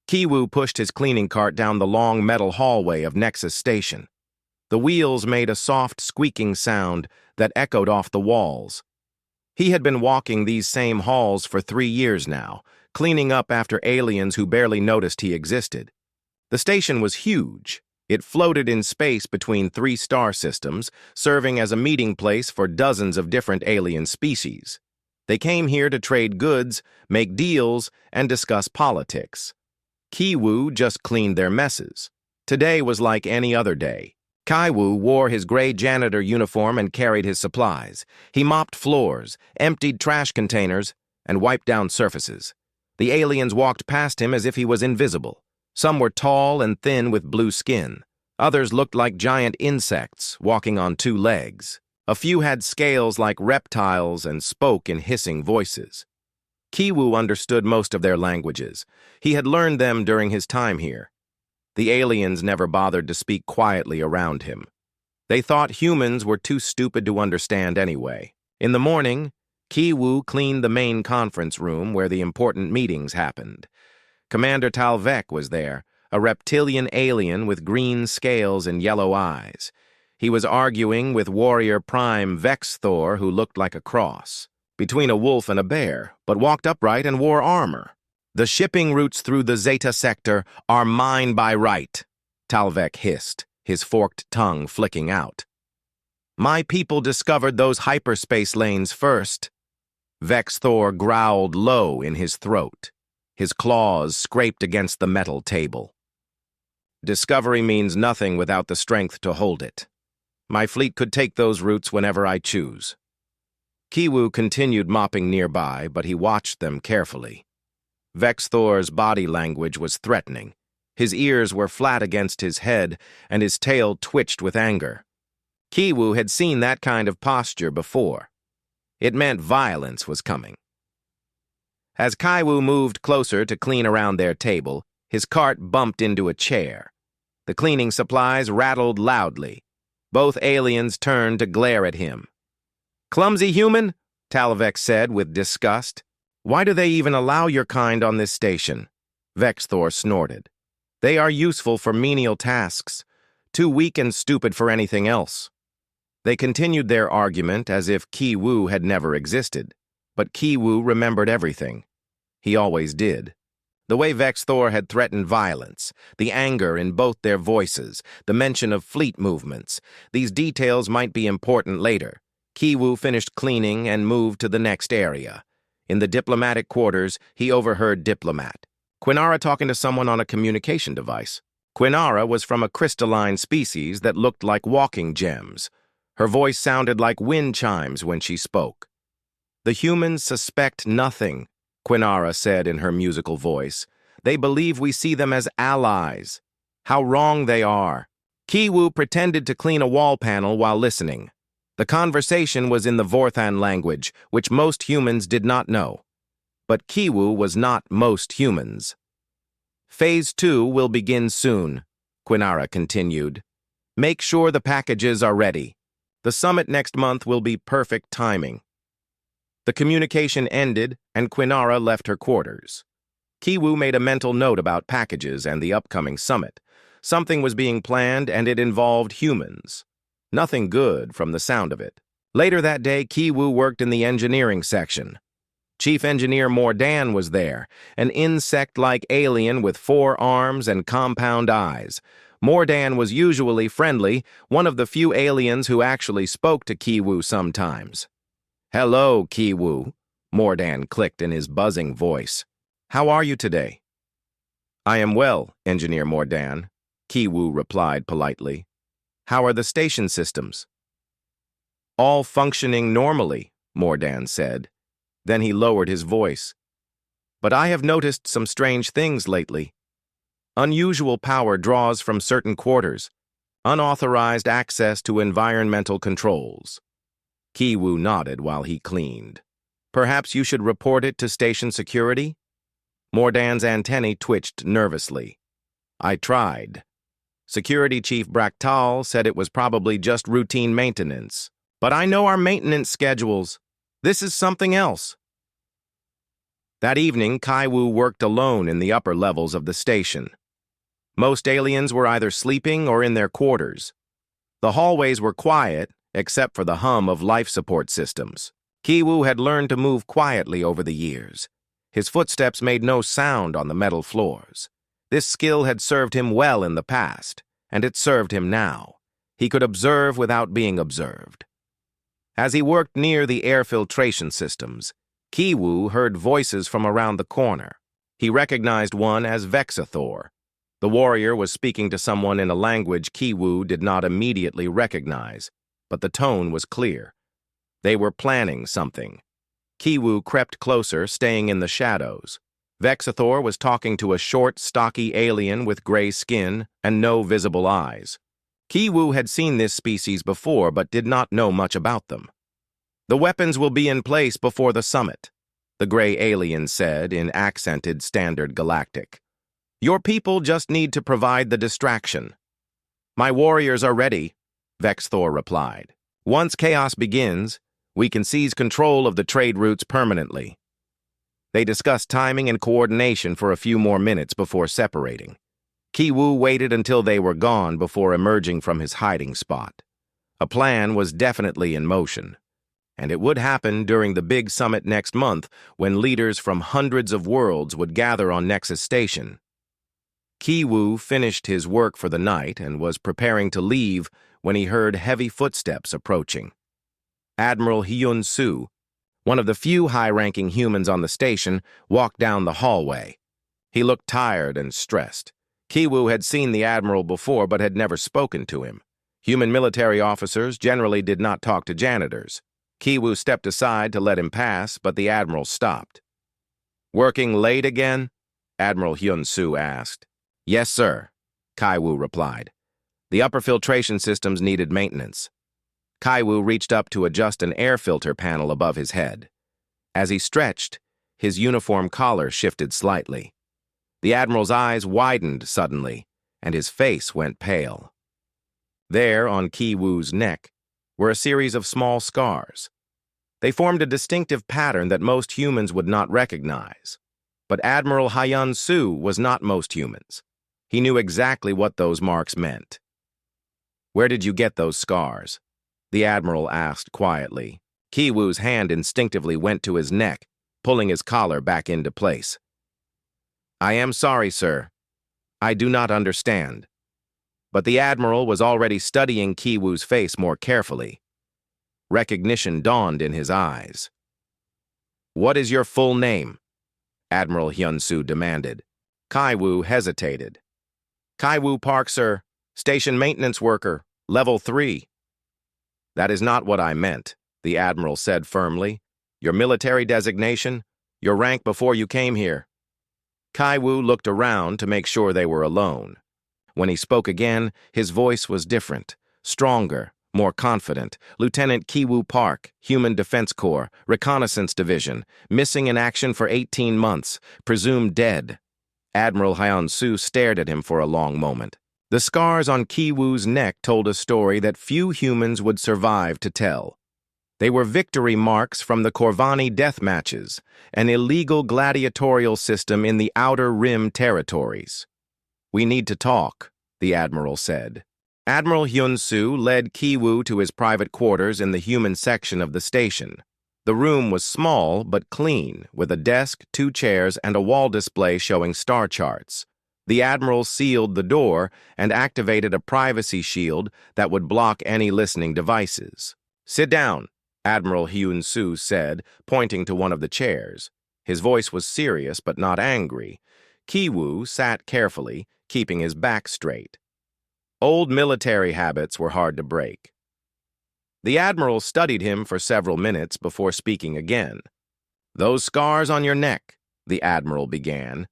Kiwu pushed his cleaning cart down the long metal hallway of Nexus Station. The wheels made a soft, squeaking sound that echoed off the walls. He had been walking these same halls for 3 years now, cleaning up after aliens who barely noticed he existed. The station was huge. It floated in space between 3 star systems, serving as a meeting place for dozens of different alien species. They came here to trade goods, make deals, and discuss politics. Kiwu just cleaned their messes. Today was like any other day. Kiwu wore his gray janitor uniform and carried his supplies. He mopped floors, emptied trash containers, and wiped down surfaces. The aliens walked past him as if he was invisible. Some were tall and thin with blue skin. Others looked like giant insects walking on 2 legs. A few had scales like reptiles and spoke in hissing voices. Kiwu understood most of their languages. He had learned them during his time here. The aliens never bothered to speak quietly around him. They thought humans were too stupid to understand anyway. In the morning, Kiwu cleaned the main conference room where the important meetings happened. Commander Talvek was there, a reptilian alien with green scales and yellow eyes. He was arguing with Warrior Prime Vex Thor, who looked like a cross between a wolf and a bear, but walked upright and wore armor. "The shipping routes through the Zeta sector are mine by right," Talvek hissed, his forked tongue flicking out. "My people discovered those hyperspace lanes first." Vex Thor growled low in his throat. His claws scraped against the metal table. "Discovery means nothing without the strength to hold it. My fleet could take those routes whenever I choose." Kiwu continued mopping nearby, but he watched them carefully. Vex Thor's body language was threatening. His ears were flat against his head, and his tail twitched with anger. Kiwu had seen that kind of posture before. It meant violence was coming. As Kiwu moved closer to clean around their table, his cart bumped into a chair. The cleaning supplies rattled loudly. Both aliens turned to glare at him. "Clumsy human," Talvek said with disgust. "Why do they even allow your kind on this station?" Vex Thor snorted. "They are useful for menial tasks, too weak and stupid for anything else." They continued their argument as if Kiwu had never existed, but Kiwu remembered everything. He always did. The way Vex Thor had threatened violence, the anger in both their voices, the mention of fleet movements. These details might be important later. Kiwu finished cleaning and moved to the next area. In the diplomatic quarters, he overheard Diplomat Quinara talking to someone on a communication device. Quinara was from a crystalline species that looked like walking gems. Her voice sounded like wind chimes when she spoke. "The humans suspect nothing," Quinara said in her musical voice. "They believe we see them as allies. How wrong they are." Kiwu pretended to clean a wall panel while listening. The conversation was in the Vorthan language, which most humans did not know. But Kiwu was not most humans. "Phase 2 will begin soon," Quinara continued. "Make sure the packages are ready. The summit next month will be perfect timing." The communication ended, and Quinara left her quarters. Kiwu made a mental note about packages and the upcoming summit. Something was being planned, and it involved humans. Nothing good from the sound of it. Later that day, Kiwu worked in the engineering section. Chief Engineer Mordan was there, an insect-like alien with 4 arms and compound eyes. Mordan was usually friendly, one of the few aliens who actually spoke to Kiwu sometimes. "Hello, Kiwu," Mordan clicked in his buzzing voice. "How are you today?" "I am well, Engineer Mordan," Kiwu replied politely. "How are the station systems?" "All functioning normally," Mordan said. Then he lowered his voice. "But I have noticed some strange things lately. Unusual power draws from certain quarters. Unauthorized access to environmental controls." Kiwu nodded while he cleaned. "Perhaps you should report it to station security?" Mordan's antennae twitched nervously. "I tried. Security Chief Bractal said it was probably just routine maintenance. But I know our maintenance schedules. This is something else." That evening, Kaiwu worked alone in the upper levels of the station. Most aliens were either sleeping or in their quarters. The hallways were quiet, except for the hum of life support systems. Kiwu had learned to move quietly over the years. His footsteps made no sound on the metal floors. This skill had served him well in the past, and it served him now. He could observe without being observed. As he worked near the air filtration systems, Kiwu heard voices from around the corner. He recognized one as Vexathor. The warrior was speaking to someone in a language Kiwu did not immediately recognize, but the tone was clear. They were planning something. Kiwu crept closer, staying in the shadows. Vexathor was talking to a short, stocky alien with gray skin and no visible eyes. Kiwu had seen this species before but did not know much about them. "The weapons will be in place before the summit," the gray alien said in accented Standard Galactic. "Your people just need to provide the distraction." "My warriors are ready," Vexathor replied. "Once chaos begins, we can seize control of the trade routes permanently." They discussed timing and coordination for a few more minutes before separating. Kiwu waited until they were gone before emerging from his hiding spot. A plan was definitely in motion, and it would happen during the big summit next month when leaders from hundreds of worlds would gather on Nexus Station. Kiwu finished his work for the night and was preparing to leave when he heard heavy footsteps approaching. Admiral Hyun-Soo, one of the few high-ranking humans on the station, walked down the hallway. He looked tired and stressed. Kiwu had seen the Admiral before but had never spoken to him. Human military officers generally did not talk to janitors. Kiwu stepped aside to let him pass, but the Admiral stopped. "Working late again?" Admiral Hyun-Soo asked. "Yes, sir," Kaiwu replied. The upper filtration systems needed maintenance. Kaiwu reached up to adjust an air filter panel above his head. As he stretched, his uniform collar shifted slightly. The Admiral's eyes widened suddenly, and his face went pale. There, on Kiwu's neck, were a series of small scars. They formed a distinctive pattern that most humans would not recognize. But Admiral Hyun-Soo was not most humans. He knew exactly what those marks meant. "Where did you get those scars?" the Admiral asked quietly. Kiwu's hand instinctively went to his neck, pulling his collar back into place. "I am sorry, sir. I do not understand." But the Admiral was already studying Kiwu's face more carefully. Recognition dawned in his eyes. "What is your full name?" Admiral Hyun-Soo demanded. Kaiwu hesitated. "Kaiwu Park, sir. Station maintenance worker, level 3. "That is not what I meant," the Admiral said firmly. "Your military designation, your rank before you came here." Kaiwu looked around to make sure they were alone. When he spoke again, his voice was different, stronger, more confident. "Lieutenant Kiwu Park, Human Defense Corps, Reconnaissance Division, missing in action for 18 months, presumed dead." Admiral Hyun-Soo stared at him for a long moment. The scars on Kiwu's neck told a story that few humans would survive to tell. They were victory marks from the Corvani death matches, an illegal gladiatorial system in the Outer Rim territories. "We need to talk," the Admiral said. Admiral Hyun-Soo led Kiwu to his private quarters in the human section of the station. The room was small but clean, with a desk, 2 chairs, and a wall display showing star charts. The Admiral sealed the door and activated a privacy shield that would block any listening devices. "Sit down," Admiral Hyun-Soo said, pointing to one of the chairs. His voice was serious but not angry. Kiwu sat carefully, keeping his back straight. Old military habits were hard to break. The Admiral studied him for several minutes before speaking again. "Those scars on your neck," the Admiral began.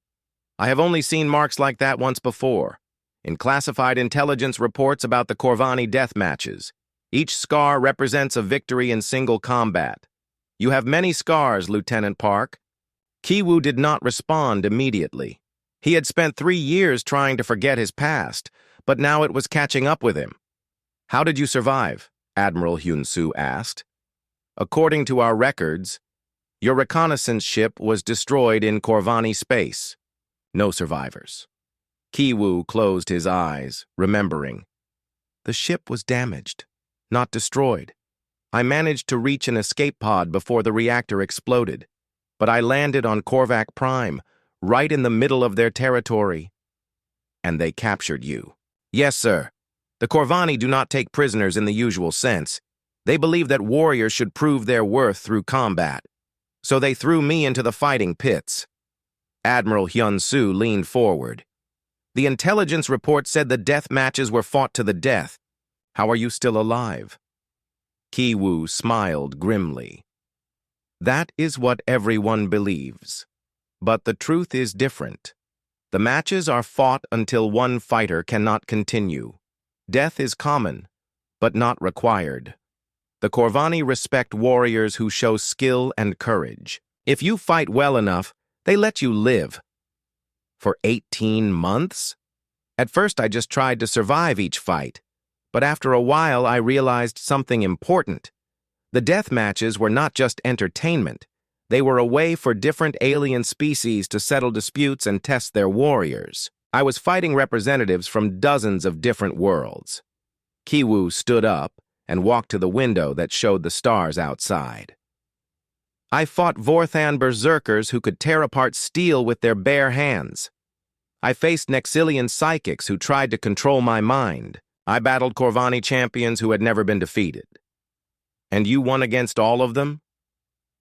"I have only seen marks like that once before, in classified intelligence reports about the Corvani death matches. Each scar represents a victory in single combat. You have many scars, Lieutenant Park." Kiwu did not respond immediately. He had spent 3 years trying to forget his past, but now it was catching up with him. "How did you survive?" Admiral Hyun-Soo asked. "According to our records," Your reconnaissance ship was destroyed in Corvani space. No survivors. Kiwu closed his eyes, remembering. The ship was damaged, not destroyed. I managed to reach an escape pod before the reactor exploded, but I landed on Korvac Prime, right in the middle of their territory. And they captured you. Yes, sir. The Corvani do not take prisoners in the usual sense. They believe that warriors should prove their worth through combat. So they threw me into the fighting pits. Admiral Hyun-soo leaned forward. The intelligence report said the death matches were fought to the death. How are you still alive? Kiwu smiled grimly. That is what everyone believes. But the truth is different. The matches are fought until one fighter cannot continue. Death is common, but not required. The Corvani respect warriors who show skill and courage. If you fight well enough, they let you live. For 18 months? At first I just tried to survive each fight, but after a while I realized something important. The death matches were not just entertainment. They were a way for different alien species to settle disputes and test their warriors. I was fighting representatives from dozens of different worlds. Kiwu stood up and walked to the window that showed the stars outside. I fought Vorthan berserkers who could tear apart steel with their bare hands. I faced Nexilian psychics who tried to control my mind. I battled Corvani champions who had never been defeated. And you won against all of them?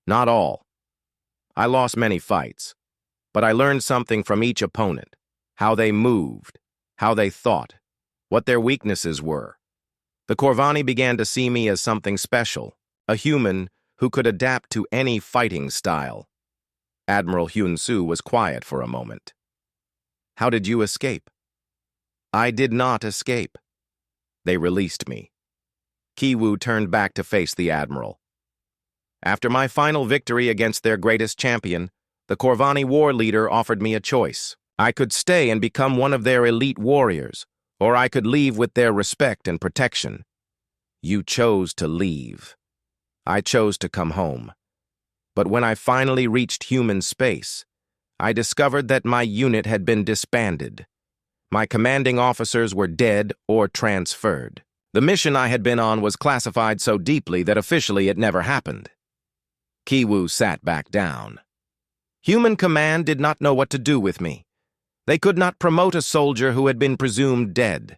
Not all. I lost many fights, but I learned something from each opponent. How they moved, how they thought, what their weaknesses were. The Corvani began to see me as something special, a human who could adapt to any fighting style. Admiral Hyun-soo was quiet for a moment. How did you escape? I did not escape. They released me. Kiwu turned back to face the Admiral. After my final victory against their greatest champion, the Corvani war leader offered me a choice. I could stay and become one of their elite warriors, or I could leave with their respect and protection. You chose to leave. I chose to come home. But when I finally reached human space, I discovered that my unit had been disbanded. My commanding officers were dead or transferred. The mission I had been on was classified so deeply that officially it never happened. Kiwu sat back down. Human command did not know what to do with me. They could not promote a soldier who had been presumed dead.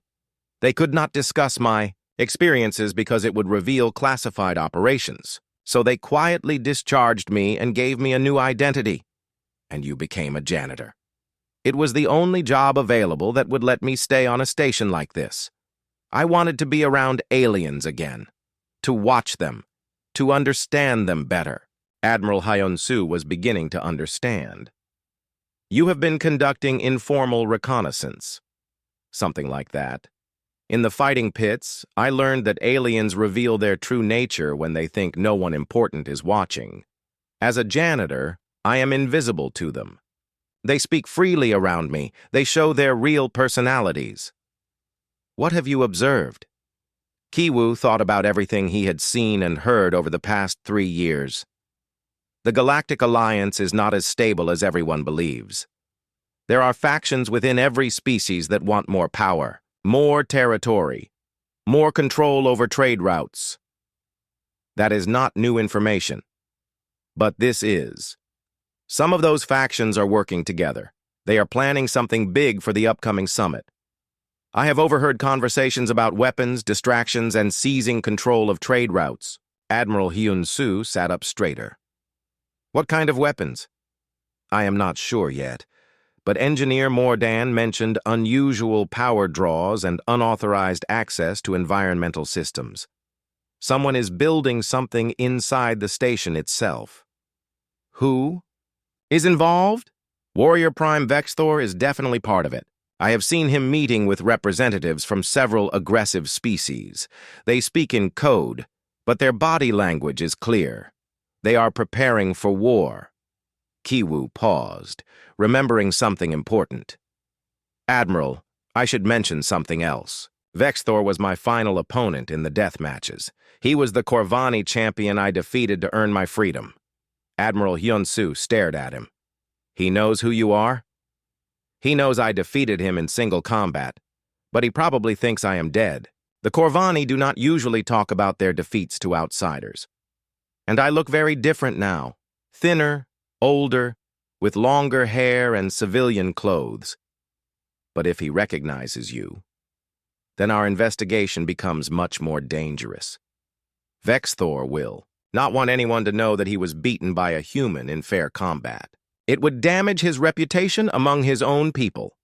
They could not discuss my experiences because it would reveal classified operations. So they quietly discharged me and gave me a new identity. And you became a janitor. It was the only job available that would let me stay on a station like this. I wanted to be around aliens again, to watch them, to understand them better. Admiral Hyun-soo was beginning to understand. You have been conducting informal reconnaissance. Something like that. In the fighting pits, I learned that aliens reveal their true nature when they think no one important is watching. As a janitor, I am invisible to them. They speak freely around me. They show their real personalities. What have you observed? Kiwu thought about everything he had seen and heard over the past 3 years. The Galactic Alliance is not as stable as everyone believes. There are factions within every species that want more power, more territory, more control over trade routes. That is not new information. But this is. Some of those factions are working together. They are planning something big for the upcoming summit. I have overheard conversations about weapons, distractions, and seizing control of trade routes. Admiral Hyun-soo sat up straighter. What kind of weapons? I am not sure yet, but Engineer Mordan mentioned unusual power draws and unauthorized access to environmental systems. Someone is building something inside the station itself. Who is involved? Warrior Prime Vexthor is definitely part of it. I have seen him meeting with representatives from several aggressive species. They speak in code, but their body language is clear. They are preparing for war. Kiwu paused, remembering something important. Admiral, I should mention something else. Vexthor was my final opponent in the death matches. He was the Corvani champion I defeated to earn my freedom. Admiral Hyun-soo stared at him. He knows who you are? He knows I defeated him in single combat, but he probably thinks I am dead. The Corvani do not usually talk about their defeats to outsiders. And I look very different now, thinner, older, with longer hair and civilian clothes. But if he recognizes you, then our investigation becomes much more dangerous. Vexthor will not want anyone to know that he was beaten by a human in fair combat. It would damage his reputation among his own people.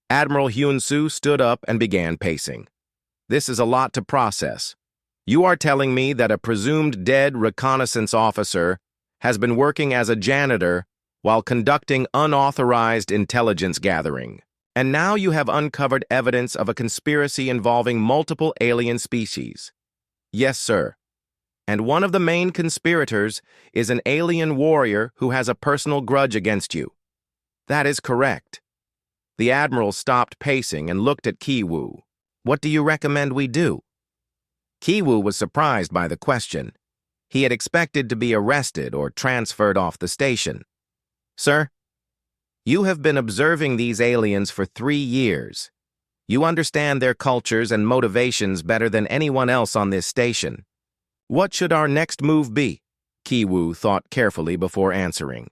Admiral Hyun-soo stood up and began pacing. This is a lot to process. You are telling me that a presumed dead reconnaissance officer has been working as a janitor while conducting unauthorized intelligence gathering. And now you have uncovered evidence of a conspiracy involving multiple alien species. Yes, sir. And one of the main conspirators is an alien warrior who has a personal grudge against you. That is correct. The Admiral stopped pacing and looked at Ki-woo. What do you recommend we do? Ki-woo was surprised by the question. He had expected to be arrested or transferred off the station. Sir, you have been observing these aliens for 3 years. You understand their cultures and motivations better than anyone else on this station. What should our next move be? Ki-woo thought carefully before answering.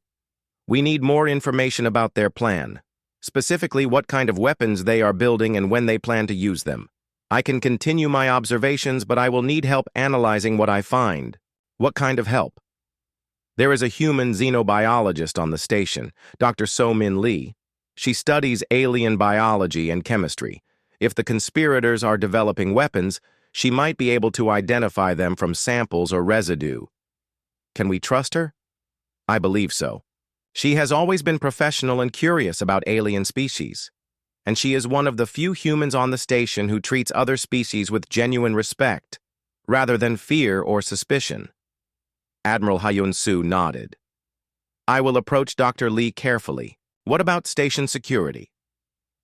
We need more information about their plan, specifically what kind of weapons they are building and when they plan to use them. I can continue my observations, but I will need help analyzing what I find. What kind of help? There is a human xenobiologist on the station, Dr. So-min Lee. She studies alien biology and chemistry. If the conspirators are developing weapons, she might be able to identify them from samples or residue. Can we trust her? I believe so. She has always been professional and curious about alien species, and she is one of the few humans on the station who treats other species with genuine respect, rather than fear or suspicion. Admiral Hyun-soo nodded. I will approach Dr. Lee carefully. What about station security?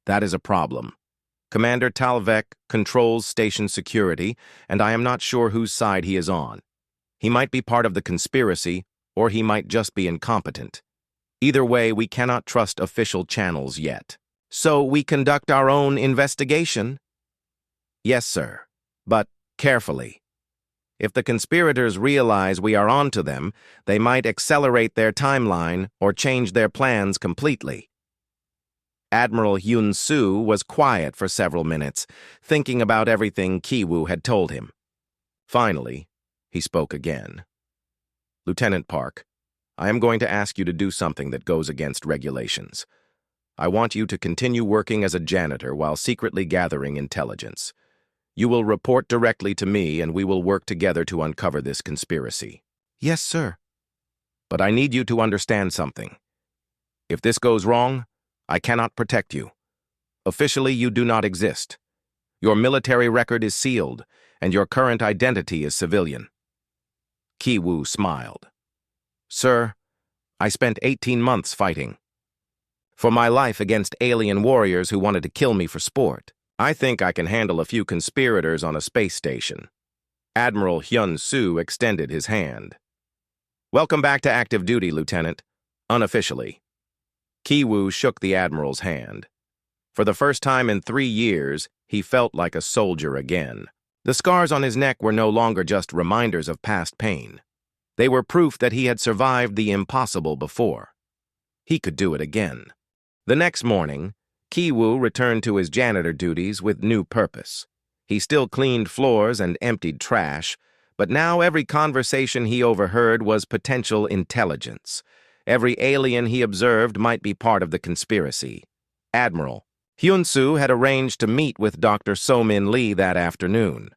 That is a problem. Commander Talvek controls station security, and I am not sure whose side he is on. He might be part of the conspiracy, or he might just be incompetent. Either way, we cannot trust official channels yet. So we conduct our own investigation? Yes, sir, but carefully. If the conspirators realize we are onto them, they might accelerate their timeline or change their plans completely. Admiral Hyun-soo was quiet for several minutes, thinking about everything Ki-woo had told him. Finally, he spoke again. Lieutenant Park, I am going to ask you to do something that goes against regulations. I want you to continue working as a janitor while secretly gathering intelligence. You will report directly to me, and we will work together to uncover this conspiracy. Yes, sir. But I need you to understand something. If this goes wrong, I cannot protect you. Officially, you do not exist. Your military record is sealed, and your current identity is civilian. Ki-woo smiled. Sir, I spent 18 months fighting for my life against alien warriors who wanted to kill me for sport. I think I can handle a few conspirators on a space station. Admiral Hyun-soo extended his hand. Welcome back to active duty, Lieutenant. Unofficially. Ki-woo shook the Admiral's hand. For the first time in 3 years, he felt like a soldier again. The scars on his neck were no longer just reminders of past pain. They were proof that he had survived the impossible before. He could do it again. The next morning, Ki-woo returned to his janitor duties with new purpose. He still cleaned floors and emptied trash, but now every conversation he overheard was potential intelligence. Every alien he observed might be part of the conspiracy. Admiral Hyun-soo had arranged to meet with Dr. So-min Lee that afternoon.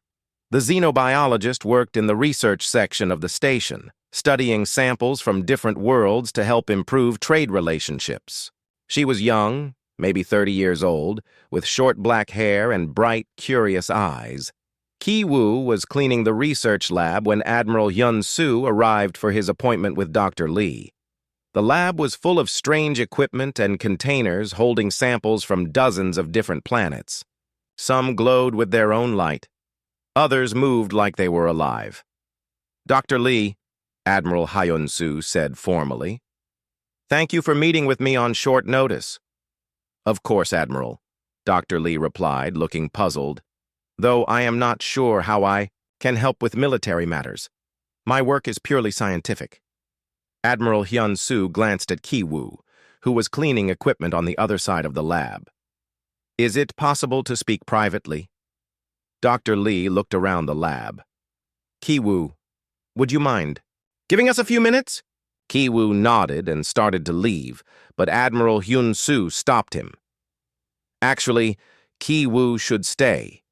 The xenobiologist worked in the research section of the station, studying samples from different worlds to help improve trade relationships. She was young, maybe 30 years old, with short black hair and bright, curious eyes. Ki-woo was cleaning the research lab when Admiral Hyun-soo arrived for his appointment with Dr. Lee. The lab was full of strange equipment and containers holding samples from dozens of different planets. Some glowed with their own light. Others moved like they were alive. Dr. Lee, Admiral Hyun-soo said formally. "Thank you for meeting with me on short notice." "Of course, Admiral," Dr. Lee replied, looking puzzled, "though I am not sure how I can help with military matters. My work is purely scientific." Admiral Hyun-soo glanced at Ki-woo, who was cleaning equipment on the other side of the lab. "Is it possible to speak privately?" Dr. Lee looked around the lab. "Ki-woo, would you mind giving us a few minutes?" Ki-woo nodded and started to leave, but Admiral Hyun-soo stopped him. "Actually, Ki-woo should stay.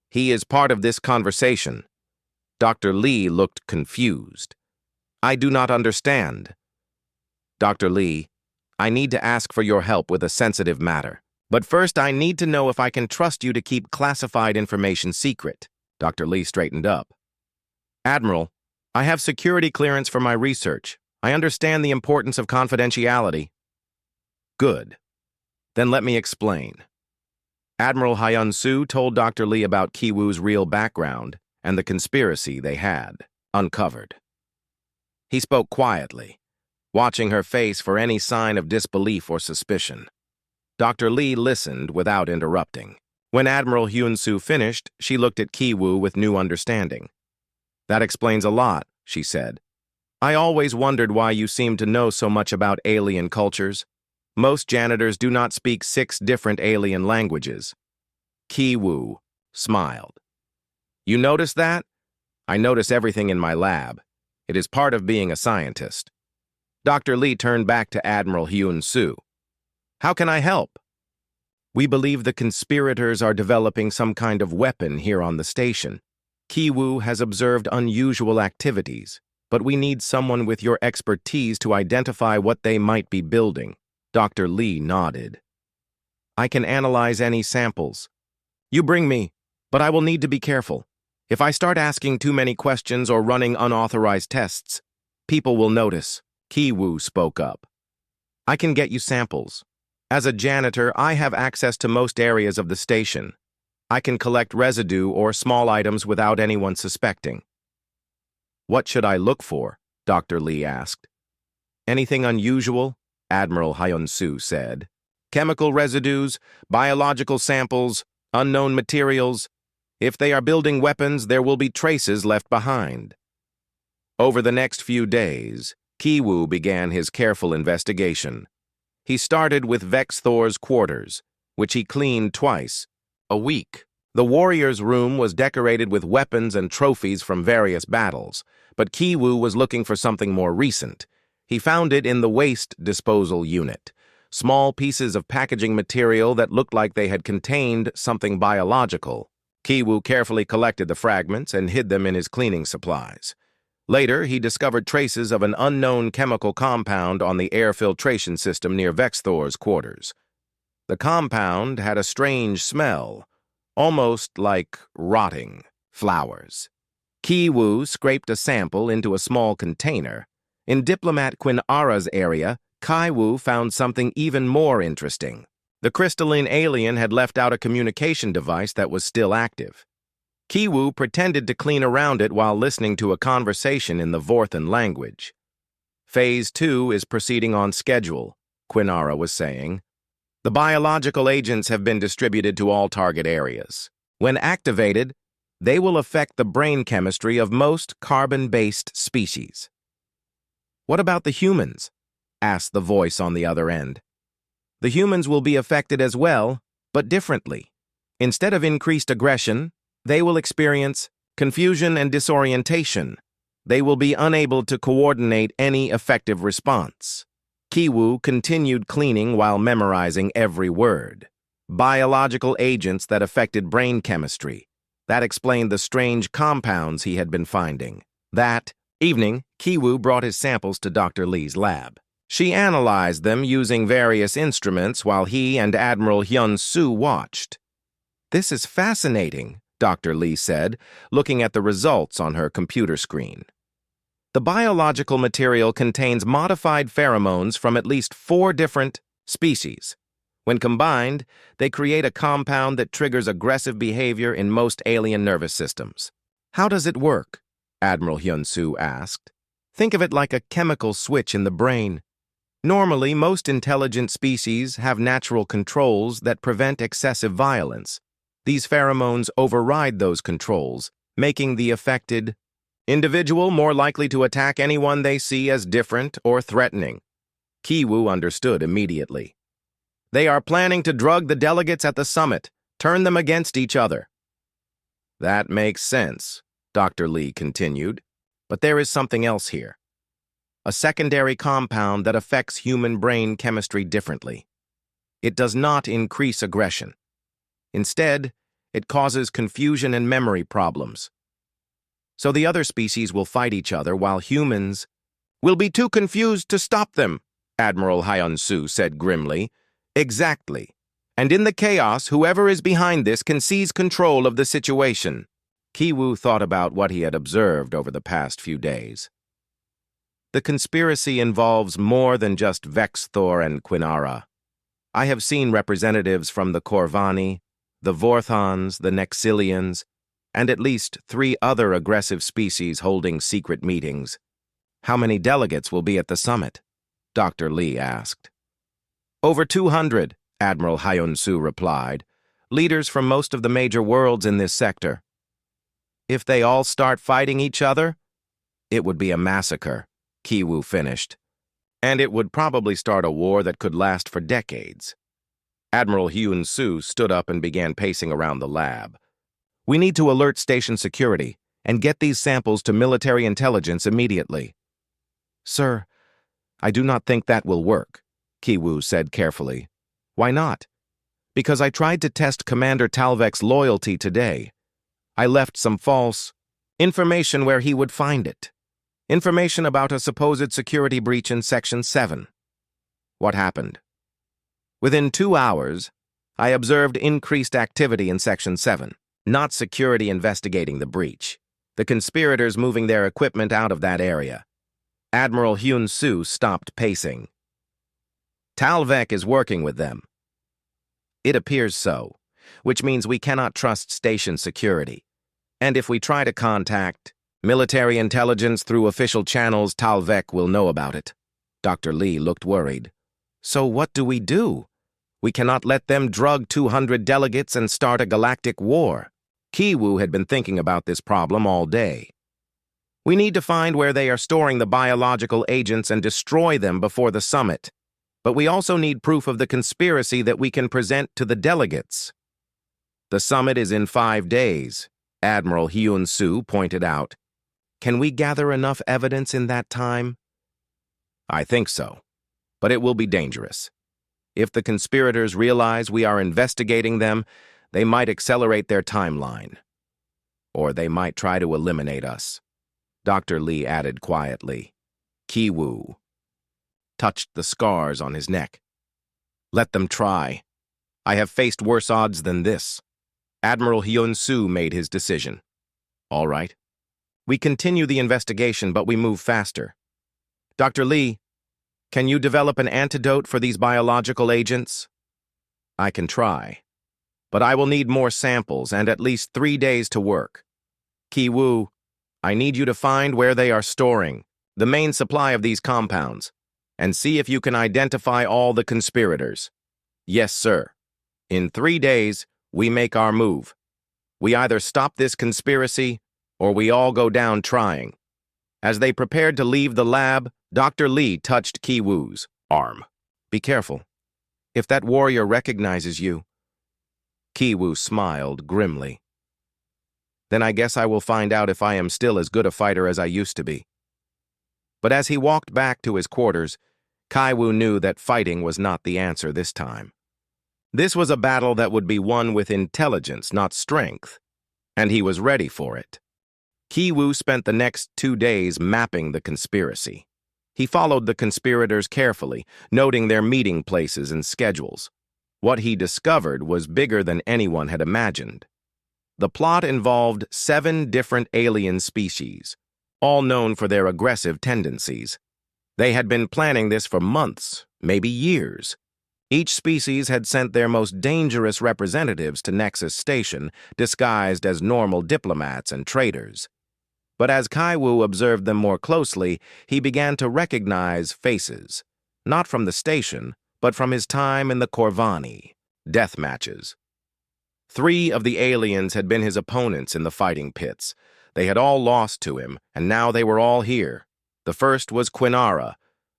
He is part of this conversation." Dr. Lee looked confused. "I do not understand." "Dr. Lee, I need to ask for your help with a sensitive matter. But first, I need to know if I can trust you to keep classified information secret." Dr. Lee straightened up. "Admiral, I have security clearance for my research. I understand the importance of confidentiality." "Good. Then let me explain." Admiral Hyun-soo told Dr. Lee about Ki-woo's real background and the conspiracy they had uncovered. He spoke quietly, watching her face for any sign of disbelief or suspicion. Dr. Lee listened without interrupting. When Admiral Hyun-soo finished, she looked at Ki-woo with new understanding. "That explains a lot," she said. "I always wondered why you seem to know so much about alien cultures. Most janitors do not speak 6 different alien languages." Ki-woo smiled. "You notice that? I notice everything in my lab. It is part of being a scientist." Dr. Lee turned back to Admiral Hyun-soo. "How can I help?" "We believe the conspirators are developing some kind of weapon here on the station. Ki-woo has observed unusual activities, but we need someone with your expertise to identify what they might be building." Dr. Lee nodded. "I can analyze any samples. You bring me, but I will need to be careful. If I start asking too many questions or running unauthorized tests, people will notice." Ki-woo spoke up. "I can get you samples. As a janitor, I have access to most areas of the station. I can collect residue or small items without anyone suspecting." "What should I look for?" Dr. Lee asked. "Anything unusual?" Admiral Hyun-soo said. "Chemical residues, biological samples, unknown materials. If they are building weapons, there will be traces left behind." Over the next few days, Ki-woo began his careful investigation. He started with Vex Thor's quarters, which he cleaned twice a week. The warrior's room was decorated with weapons and trophies from various battles, but Ki-woo was looking for something more recent. He found it in the waste disposal unit, small pieces of packaging material that looked like they had contained something biological. Ki-woo carefully collected the fragments and hid them in his cleaning supplies. Later, he discovered traces of an unknown chemical compound on the air filtration system near Vex Thor's quarters. The compound had a strange smell, almost like rotting flowers. Ki-woo scraped a sample into a small container. In Diplomat Quinara's area, Kai-woo found something even more interesting. The crystalline alien had left out a communication device that was still active. Ki-woo pretended to clean around it while listening to a conversation in the Vorthan language. "Phase 2 is proceeding on schedule," Quinara was saying. "The biological agents have been distributed to all target areas. When activated, they will affect the brain chemistry of most carbon-based species." "What about the humans?" asked the voice on the other end. "The humans will be affected as well, but differently. Instead of increased aggression, they will experience confusion and disorientation. They will be unable to coordinate any effective response." Ki-woo continued cleaning while memorizing every word. Biological agents that affected brain chemistry. That explained the strange compounds he had been finding. That evening, Ki-woo brought his samples to Dr. Lee's lab. She analyzed them using various instruments while he and Admiral Hyun-soo watched. "This is fascinating," Dr. Lee said, looking at the results on her computer screen. "The biological material contains modified pheromones from at least 4 different species. When combined, they create a compound that triggers aggressive behavior in most alien nervous systems." "How does it work?" Admiral Hyun-soo asked. Think of it like a chemical switch in the brain. Normally, most intelligent species have natural controls that prevent excessive violence. These pheromones override those controls, making the affected individual more likely to attack anyone they see as different or threatening. Kiwu understood immediately. They are planning to drug the delegates at the summit, turn them against each other. That makes sense, Dr. Lee continued. But there is something else here. A secondary compound that affects human brain chemistry differently. It does not increase aggression. Instead, it causes confusion and memory problems. So the other species will fight each other while humans will be too confused to stop them, Admiral Hyun-soo said grimly. Exactly. And in the chaos, whoever is behind this can seize control of the situation. Kiwu thought about what he had observed over the past few days. The conspiracy involves more than just Vexthor and Quinara. I have seen representatives from the Corvani, the Vorthons, the Nexilians, and at least 3 other aggressive species holding secret meetings. How many delegates will be at the summit? Dr. Lee asked. Over 200, Admiral Hyun-soo replied, leaders from most of the major worlds in this sector. If they all start fighting each other, it would be a massacre, Kiwu finished. And it would probably start a war that could last for decades. Admiral Hyun-soo stood up and began pacing around the lab. We need to alert station security and get these samples to military intelligence immediately. Sir, I do not think that will work, Kiwu said carefully. Why not? Because I tried to test Commander Talvek's loyalty today. I left some false information where he would find it. Information about a supposed security breach in Section 7. What happened? Within 2 hours, I observed increased activity in Section 7, not security investigating the breach. The conspirators moving their equipment out of that area. Admiral Hyun-soo stopped pacing. Talvek is working with them. It appears so, which means we cannot trust station security. And if we try to contact military intelligence through official channels, Talvek will know about it. Dr. Lee looked worried. So what do? We cannot let them drug 200 delegates and start a galactic war. Kiwu had been thinking about this problem all day. We need to find where they are storing the biological agents and destroy them before the summit. But we also need proof of the conspiracy that we can present to the delegates. The summit is in 5 days, Admiral Hyun-soo pointed out. Can we gather enough evidence in that time? I think so, but it will be dangerous. If the conspirators realize we are investigating them, they might accelerate their timeline. Or they might try to eliminate us. Dr. Lee added quietly. Kiwu touched the scars on his neck. Let them try. I have faced worse odds than this. Admiral Hyun-soo made his decision. All right. We continue the investigation, but we move faster. Dr. Lee, can you develop an antidote for these biological agents? I can try, but I will need more samples and at least 3 days to work. Kiwu, I need you to find where they are storing the main supply of these compounds and see if you can identify all the conspirators. Yes, sir. In 3 days, we make our move. We either stop this conspiracy or we all go down trying. As they prepared to leave the lab, Dr. Lee touched Kiwu's arm. Be careful. If that warrior recognizes you. Kiwu smiled grimly. Then I guess I will find out if I am still as good a fighter as I used to be. But as he walked back to his quarters, Kiwu knew that fighting was not the answer this time. This was a battle that would be won with intelligence, not strength, and he was ready for it. Kiwu spent the next 2 days mapping the conspiracy. He followed the conspirators carefully, noting their meeting places and schedules. What he discovered was bigger than anyone had imagined. The plot involved 7 different alien species, all known for their aggressive tendencies. They had been planning this for months, maybe years. Each species had sent their most dangerous representatives to Nexus Station, disguised as normal diplomats and traders. But as Kaiwu observed them more closely, he began to recognize faces, not from the station, but from his time in the Corvani, death matches. 3 of the aliens had been his opponents in the fighting pits. They had all lost to him, and now they were all here. The first was Quinara,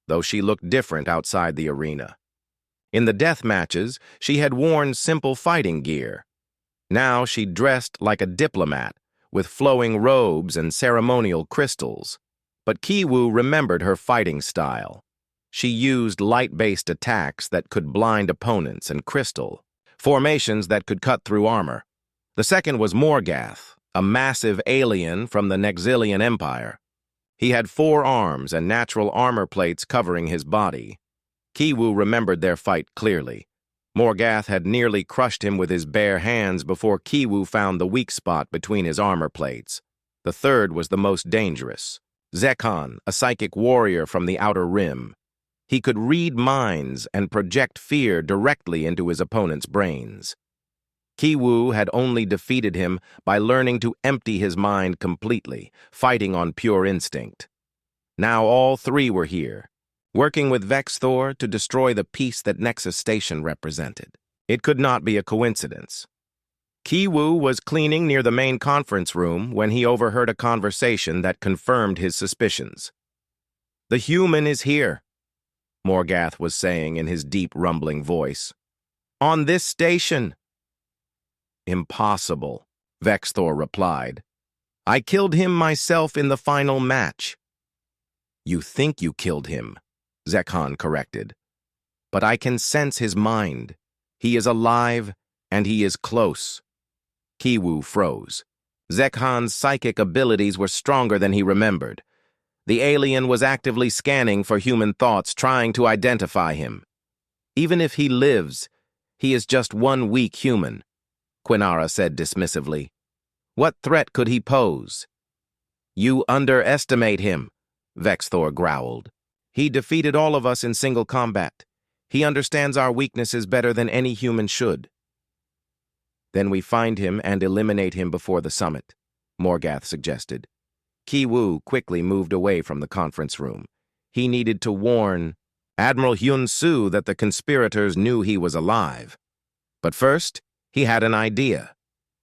though she looked different outside the arena. In the death matches, she had worn simple fighting gear. Now she dressed like a diplomat, with flowing robes and ceremonial crystals. But Kiwu remembered her fighting style. She used light-based attacks that could blind opponents and crystal, formations that could cut through armor. The second was Morgath, a massive alien from the Nexilian Empire. He had 4 arms and natural armor plates covering his body. Kiwu remembered their fight clearly. Morgath had nearly crushed him with his bare hands before Kiwu found the weak spot between his armor plates. The third was the most dangerous. Zekhan, a psychic warrior from the Outer Rim. He could read minds and project fear directly into his opponent's brains. Kiwu had only defeated him by learning to empty his mind completely, fighting on pure instinct. Now all 3 were here, working with Vexthor to destroy the peace that Nexus Station represented. It could not be a coincidence. Kiwu was cleaning near the main conference room when he overheard a conversation that confirmed his suspicions. "The human is here," Morgath was saying in his deep, rumbling voice. "On this station." "Impossible," Vexthor replied. "I killed him myself in the final match." "You think you killed him," Zekhan corrected. "But I can sense his mind. He is alive, and he is close." Kiwu froze. Zekhan's psychic abilities were stronger than he remembered. The alien was actively scanning for human thoughts, trying to identify him. "Even if he lives, he is just one weak human," Quinara said dismissively. "What threat could he pose?" "You underestimate him," Vexthor growled. "He defeated all of us in single combat. He understands our weaknesses better than any human should." "Then we find him and eliminate him before the summit," Morgath suggested. Kiwu quickly moved away from the conference room. He needed to warn Admiral Hyun-Soo that the conspirators knew he was alive. But first, he had an idea.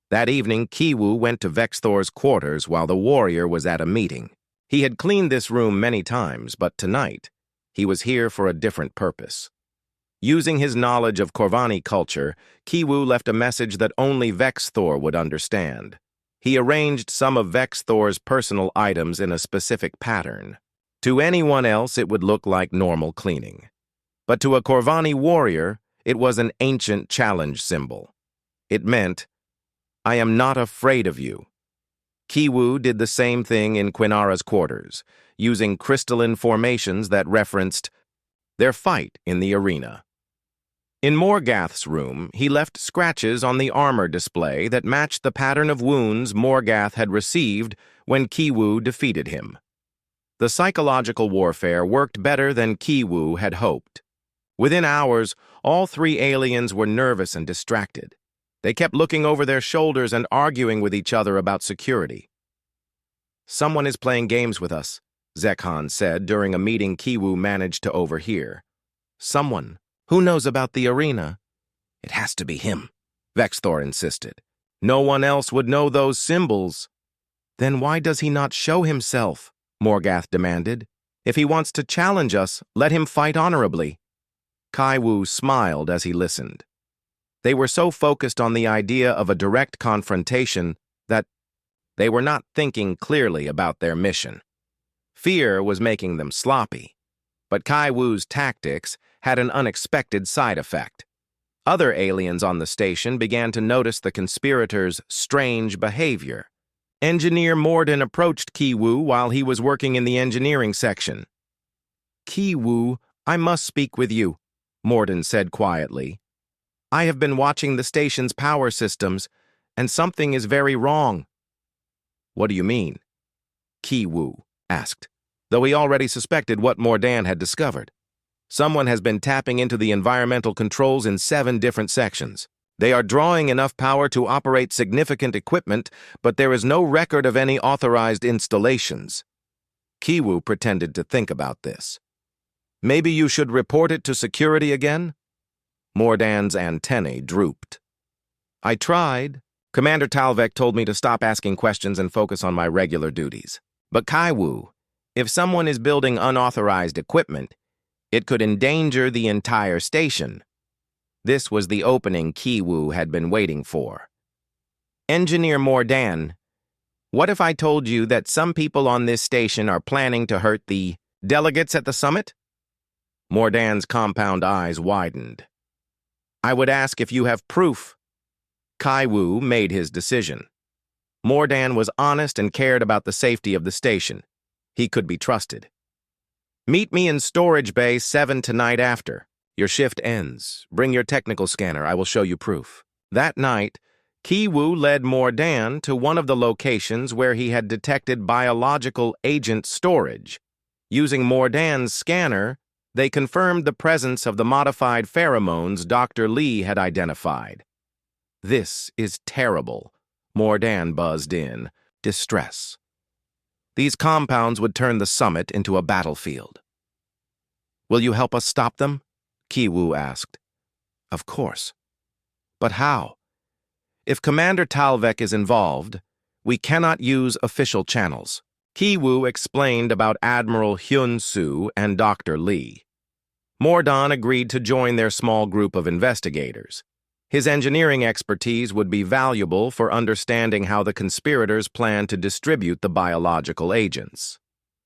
That evening, Kiwu went to Vexthor's quarters while the warrior was at a meeting. He had cleaned this room many times, but tonight, he was here for a different purpose. Using his knowledge of Corvani culture, Kiwu left a message that only Vexthor would understand. He arranged some of Vexthor's personal items in a specific pattern. To anyone else, it would look like normal cleaning. But to a Corvani warrior, it was an ancient challenge symbol. It meant, "I am not afraid of you." Kiwu did the same thing in Quinara's quarters, using crystalline formations that referenced their fight in the arena. In Morgath's room, he left scratches on the armor display that matched the pattern of wounds Morgath had received when Kiwu defeated him. The psychological warfare worked better than Kiwu had hoped. Within hours, all 3 aliens were nervous and distracted. They kept looking over their shoulders and arguing with each other about security. "Someone is playing games with us," Zekhan said during a meeting Kiwu managed to overhear. "Someone. Who knows about the arena?" "It has to be him," Vexthor insisted. "No one else would know those symbols." "Then why does he not show himself?" Morgath demanded. "If he wants to challenge us, let him fight honorably." Kaiwu smiled as he listened. They were so focused on the idea of a direct confrontation that they were not thinking clearly about their mission. Fear was making them sloppy, but Kaiwu's tactics had an unexpected side effect. Other aliens on the station began to notice the conspirators' strange behavior. Engineer Morden approached Kiwu while he was working in the engineering section. "Kiwu, I must speak with you," Morden said quietly. "I have been watching the station's power systems, and something is very wrong." "What do you mean?" Kiwu asked, though he already suspected what Morden had discovered. "Someone has been tapping into the environmental controls in 7 different sections. They are drawing enough power to operate significant equipment, but there is no record of any authorized installations. Kiwu pretended to think about this. Maybe you should report it to security again? Mordan's antennae drooped. I tried. Commander Talvek told me to stop asking questions and focus on my regular duties. But Kaiwu, if someone is building unauthorized equipment, it could endanger the entire station. This was the opening Kiwu had been waiting for. Engineer Mordan, what if I told you that some people on this station are planning to hurt the delegates at the summit? Mordan's compound eyes widened. I would ask if you have proof. Kaiwu made his decision. Mordan was honest and cared about the safety of the station. He could be trusted. Meet me in Storage Bay 7 tonight after. Your shift ends. Bring your technical scanner. I will show you proof. That night, Kiwu led Mordan to one of the locations where he had detected biological agent storage. Using Mordan's scanner, they confirmed the presence of the modified pheromones Dr. Lee had identified. This is terrible, Mordan buzzed in, distress. These compounds would turn the summit into a battlefield. Will you help us stop them? Kiwu asked. Of course. But how? If Commander Talvek is involved, we cannot use official channels. Kiwu explained about Admiral Hyun-soo and Dr. Lee. Mordan agreed to join their small group of investigators. His engineering expertise would be valuable for understanding how the conspirators plan to distribute the biological agents.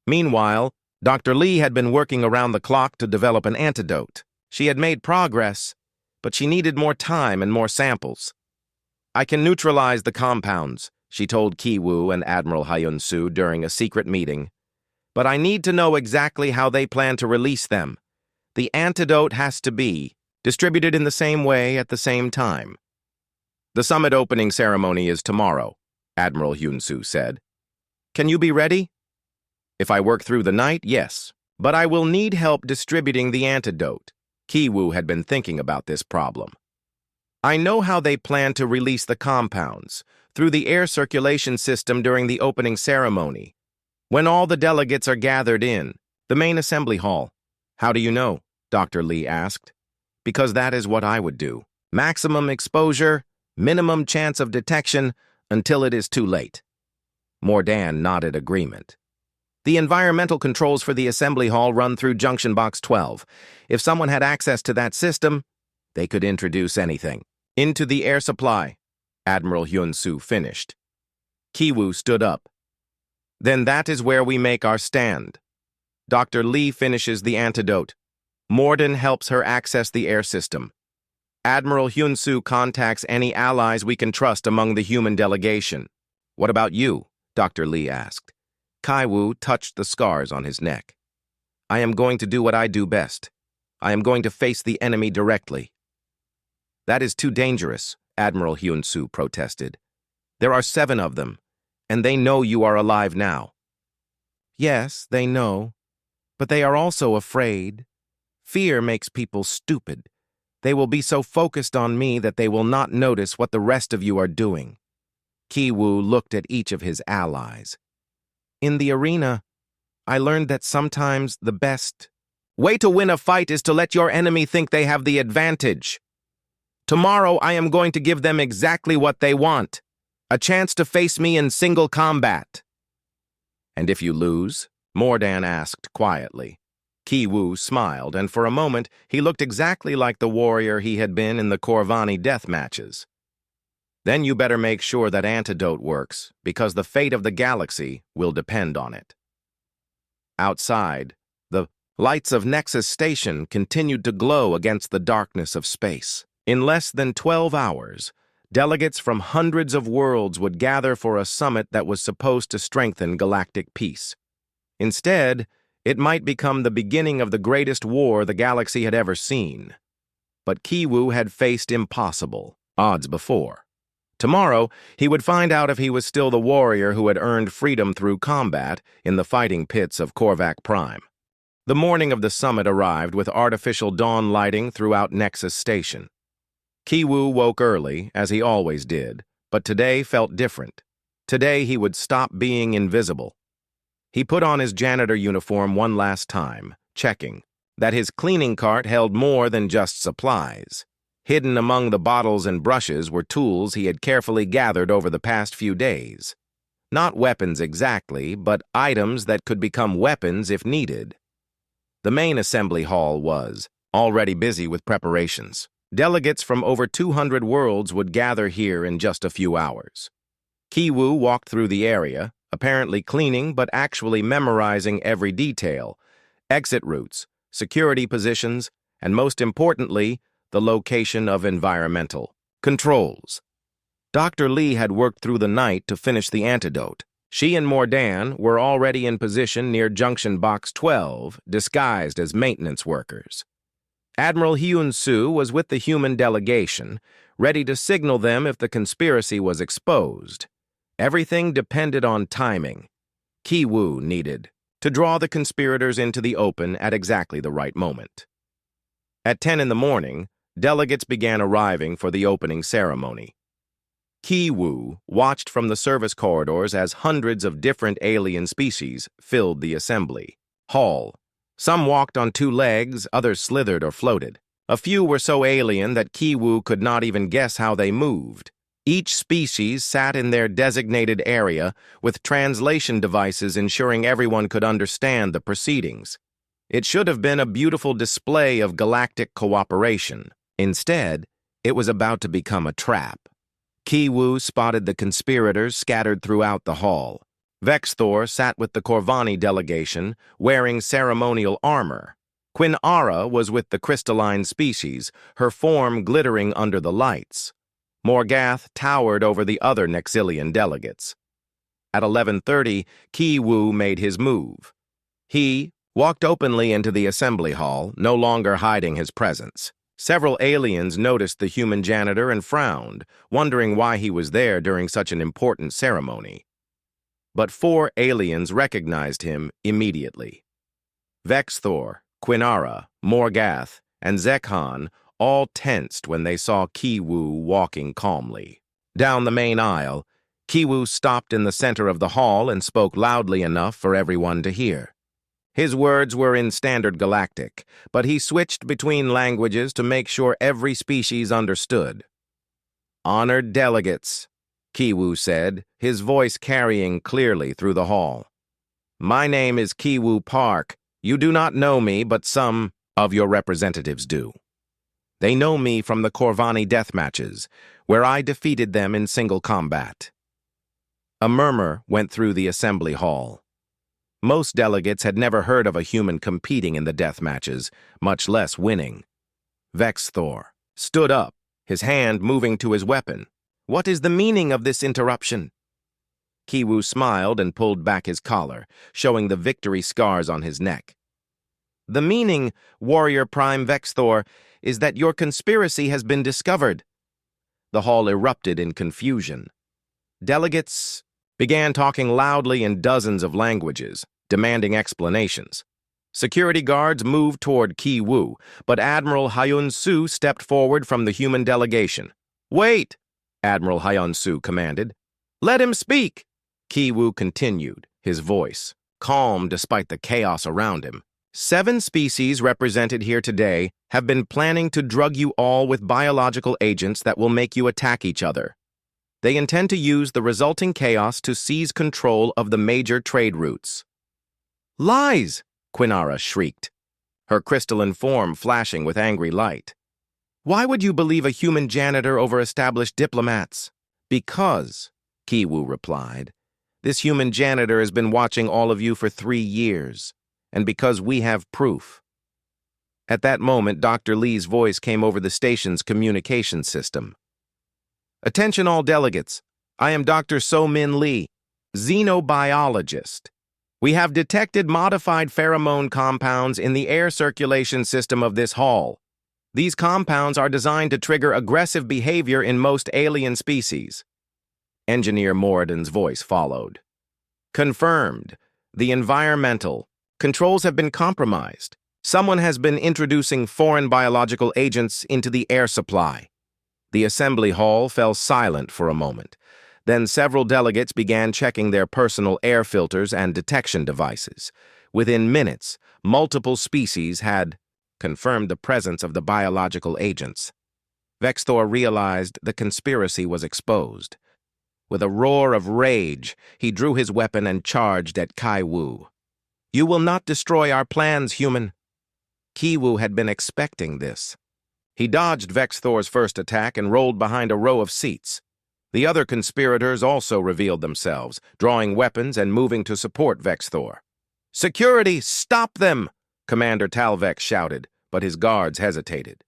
Meanwhile, Dr. Lee had been working around the clock to develop an antidote. She had made progress, but she needed more time and more samples. I can neutralize the compounds, she told Kiwu and Admiral Hyun-soo during a secret meeting. But I need to know exactly how they plan to release them. The antidote has to be distributed in the same way at the same time. The summit opening ceremony is tomorrow, Admiral Hyun-soo said. Can you be ready? If I work through the night, yes, but I will need help distributing the antidote. Kiwu had been thinking about this problem. I know how they plan to release the compounds, through the air circulation system during the opening ceremony. When all the delegates are gathered in, the main assembly hall. How do you know? Dr. Lee asked. Because that is what I would do. Maximum exposure, minimum chance of detection, until it is too late. Mordan nodded agreement. The environmental controls for the assembly hall run through Junction Box 12. If someone had access to that system, they could introduce anything. Into the air supply, Admiral Hyun-soo finished. Kiwu stood up. Then that is where we make our stand. Dr. Lee finishes the antidote. Mordan helps her access the air system. Admiral Hyun-soo contacts any allies we can trust among the human delegation. What about you? Dr. Lee asked. Kaiwu touched the scars on his neck. I am going to do what I do best. I am going to face the enemy directly. That is too dangerous, Admiral Hyun-soo protested. There are 7 of them, and they know you are alive now. Yes, they know, but they are also afraid. Fear makes people stupid. They will be so focused on me that they will not notice what the rest of you are doing. Kiwu looked at each of his allies. In the arena, I learned that sometimes the best way to win a fight is to let your enemy think they have the advantage. Tomorrow I am going to give them exactly what they want, a chance to face me in single combat. And if you lose? Mordan asked quietly. Kiwu smiled, and for a moment he looked exactly like the warrior he had been in the Corvani death matches. Then you better make sure that antidote works, because the fate of the galaxy will depend on it. Outside, the lights of Nexus Station continued to glow against the darkness of space. In less than 12 hours, delegates from hundreds of worlds would gather for a summit that was supposed to strengthen galactic peace. Instead, it might become the beginning of the greatest war the galaxy had ever seen. But Kiwu had faced impossible odds before. Tomorrow, he would find out if he was still the warrior who had earned freedom through combat in the fighting pits of Korvac Prime. The morning of the summit arrived with artificial dawn lighting throughout Nexus Station. Kiwoo woke early, as he always did, but today felt different. Today he would stop being invisible. He put on his janitor uniform one last time, checking that his cleaning cart held more than just supplies. Hidden among the bottles and brushes were tools he had carefully gathered over the past few days. Not weapons exactly, but items that could become weapons if needed. The main assembly hall was already busy with preparations. Delegates from over 200 worlds would gather here in just a few hours. Kiwoo walked through the area, apparently cleaning but actually memorizing every detail: exit routes, security positions, and most importantly, the location of environmental controls. Dr. Lee had worked through the night to finish the antidote. She and Mordan were already in position near Junction Box 12, disguised as maintenance workers. Admiral Hyun-soo was with the human delegation, ready to signal them if the conspiracy was exposed. Everything depended on timing. Kiwoo needed to draw the conspirators into the open at exactly the right moment. At 10 in the morning, delegates began arriving for the opening ceremony. Kiwoo watched from the service corridors as hundreds of different alien species filled the assembly hall. Some walked on two legs, others slithered or floated. A few were so alien that Kiwoo could not even guess how they moved. Each species sat in their designated area, with translation devices ensuring everyone could understand the proceedings. It should have been a beautiful display of galactic cooperation. Instead, it was about to become a trap. Kiwoo spotted the conspirators scattered throughout the hall. Vexthor sat with the Corvani delegation, wearing ceremonial armor. Quinara was with the crystalline species, her form glittering under the lights. Morgath towered over the other Nexilian delegates. At 11:30, Kiwoo made his move. He walked openly into the assembly hall, no longer hiding his presence. Several aliens noticed the human janitor and frowned, wondering why he was there during such an important ceremony. But 4 aliens recognized him immediately. Vexthor, Quinara, Morgath, and Zekhan all tensed when they saw Kiwoo walking calmly. Down the main aisle, Kiwoo stopped in the center of the hall and spoke loudly enough for everyone to hear. His words were in Standard Galactic, but he switched between languages to make sure every species understood. "Honored delegates," Kiwoo said, his voice carrying clearly through the hall. "My name is Kiwoo Park. You do not know me, but some of your representatives do. They know me from the Corvani death matches, where I defeated them in single combat." A murmur went through the assembly hall. Most delegates had never heard of a human competing in the death matches, much less winning. Vexthor stood up, his hand moving to his weapon. "What is the meaning of this interruption?" Kiwoo smiled and pulled back his collar, showing the victory scars on his neck. "The meaning, Warrior Prime Vexthor, is that your conspiracy has been discovered." The hall erupted in confusion. Delegates began talking loudly in dozens of languages, demanding explanations. Security guards moved toward Kiwoo, but Admiral Hyun-soo stepped forward from the human delegation. "Wait!" Admiral Hyun-soo commanded. "Let him speak!" Kiwoo continued, his voice calm despite the chaos around him. 7 species represented here today have been planning to drug you all with biological agents that will make you attack each other. They intend to use the resulting chaos to seize control of the major trade routes." "Lies!" Quinara shrieked, her crystalline form flashing with angry light. "Why would you believe a human janitor over established diplomats?" "Because," Kiwoo replied, "this human janitor has been watching all of you for 3 years, and because we have proof." At that moment, Dr. Lee's voice came over the station's communication system. "Attention all delegates. I am Dr. So-Min Lee, xenobiologist. We have detected modified pheromone compounds in the air circulation system of this hall. These compounds are designed to trigger aggressive behavior in most alien species." Engineer Moradin's voice followed. "Confirmed. The environmental controls have been compromised. Someone has been introducing foreign biological agents into the air supply." The assembly hall fell silent for a moment. Then several delegates began checking their personal air filters and detection devices. Within minutes, multiple species had confirmed the presence of the biological agents. Vexthor realized the conspiracy was exposed. With a roar of rage, he drew his weapon and charged at Kai Wu. "You will not destroy our plans, human." Ki Wu had been expecting this. He dodged Vexthor's first attack and rolled behind a row of seats. The other conspirators also revealed themselves, drawing weapons and moving to support Vexthor. "Security, stop them!" Commander Talvex shouted, but his guards hesitated.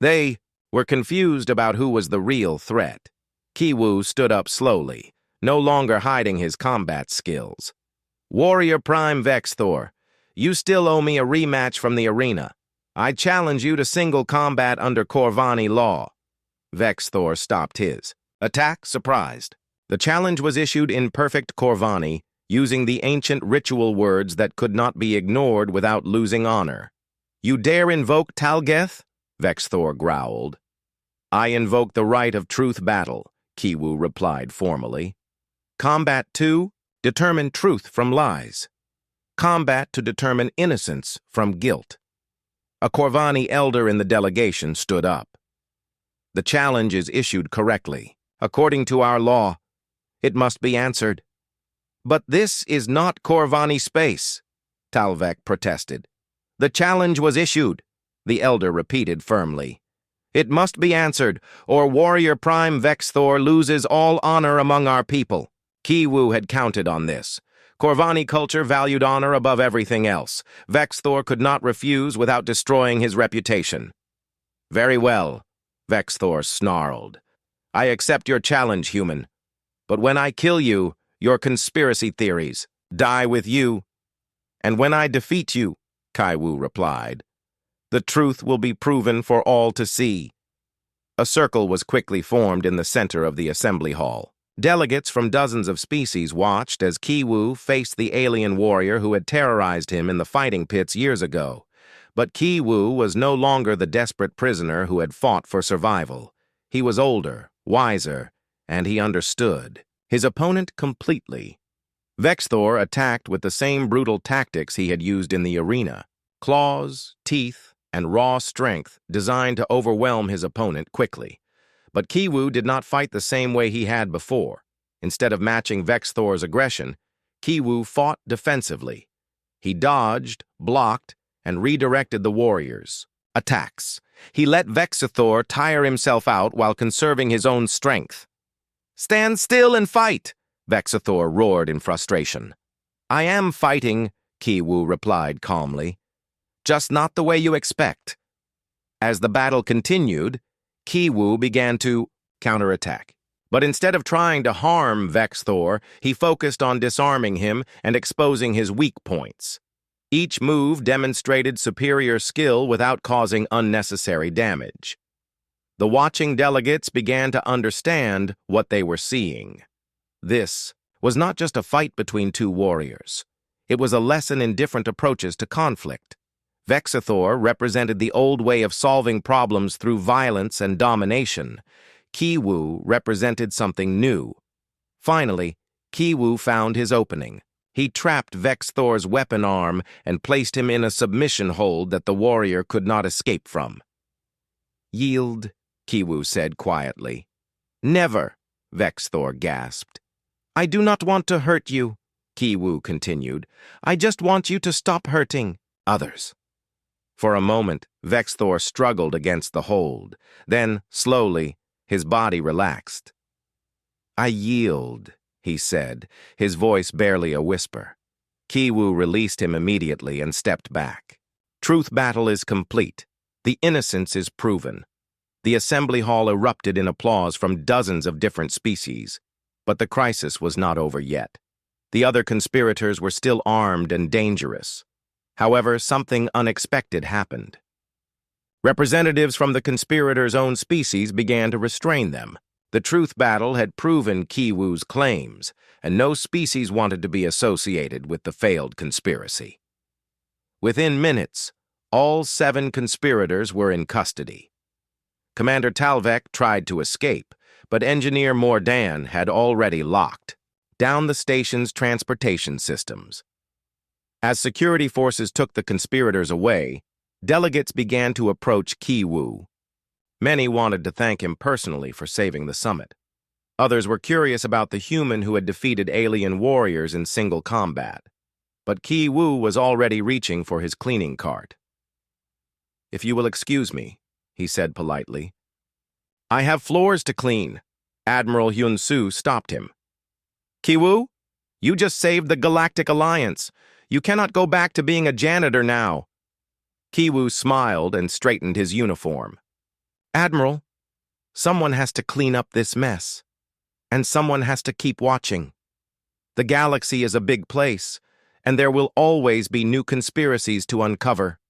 They were confused about who was the real threat. Ki Wu stood up slowly, no longer hiding his combat skills. "Warrior Prime Vexthor, you still owe me a rematch from the arena. I challenge you to single combat under Corvani law." Vexthor stopped his attack, surprised. The challenge was issued in perfect Corvani, using the ancient ritual words that could not be ignored without losing honor. "You dare invoke Talgeth?" Vexthor growled. "I invoke the right of truth battle," Ki Wu replied formally. "Combat 2, determine truth from lies. Combat to determine innocence from guilt." A Corvani elder in the delegation stood up. "The challenge is issued correctly. According to our law, it must be answered." "But this is not Corvani space," Talvek protested. "The challenge was issued," the elder repeated firmly. "It must be answered, or Warrior Prime Vexthor loses all honor among our people." Ki Wu had counted on this. Corvani culture valued honor above everything else. Vexthor could not refuse without destroying his reputation. "Very well," Vexthor snarled. "I accept your challenge, human. But when I kill you, your conspiracy theories die with you. And when I defeat you," Kai Wu replied, "the truth will be proven for all to see." A circle was quickly formed in the center of the assembly hall. Delegates from dozens of species watched as Ki Wu faced the alien warrior who had terrorized him in the fighting pits years ago. But Ki Wu was no longer the desperate prisoner who had fought for survival. He was older, wiser, and he understood his opponent completely. Vexthor attacked with the same brutal tactics he had used in the arena: claws, teeth, and raw strength designed to overwhelm his opponent quickly. But Ki Wu did not fight the same way he had before. Instead of matching Vexthor's aggression, Ki Wu fought defensively. He dodged, blocked, and redirected the warriors' attacks. He let Vexthor tire himself out while conserving his own strength. "Stand still and fight!" Vexthor roared in frustration. "I am fighting," Ki Wu replied calmly. "Just not the way you expect." As the battle continued, Ki Wu began to counterattack. But instead of trying to harm Vexthor, he focused on disarming him and exposing his weak points. Each move demonstrated superior skill without causing unnecessary damage. The watching delegates began to understand what they were seeing. This was not just a fight between two warriors. It was a lesson in different approaches to conflict. Vexthor represented the old way of solving problems through violence and domination. Ki Wu represented something new. Finally, Ki Wu found his opening. He trapped Vexthor's weapon arm and placed him in a submission hold that the warrior could not escape from. "Yield," Ki Wu said quietly. "Never," Vexthor gasped. "I do not want to hurt you," Ki Wu continued. "I just want you to stop hurting others." For a moment, Vexthor struggled against the hold. Then, slowly, his body relaxed. "I yield," he said, his voice barely a whisper. Ki Wu released him immediately and stepped back. Truth battle is complete. The innocence is proven. The assembly hall erupted in applause from dozens of different species. But the crisis was not over yet. The other conspirators were still armed and dangerous. However, something unexpected happened. Representatives from the conspirators' own species began to restrain them. The truth battle had proven Ki Wu's claims, and no species wanted to be associated with the failed conspiracy. Within minutes, all 7 conspirators were in custody. Commander Talvek tried to escape, but Engineer Mordan had already locked down the station's transportation systems. As security forces took the conspirators away, delegates began to approach Kiwu. Many wanted to thank him personally for saving the summit. Others were curious about the human who had defeated alien warriors in single combat. But Kiwu was already reaching for his cleaning cart. "If you will excuse me," he said politely. "I have floors to clean." Admiral Hyun-soo stopped him. "Kiwu, you just saved the Galactic Alliance. You cannot go back to being a janitor now." Kiwu smiled and straightened his uniform. "Admiral, someone has to clean up this mess, and someone has to keep watching. The galaxy is a big place, and there will always be new conspiracies to uncover."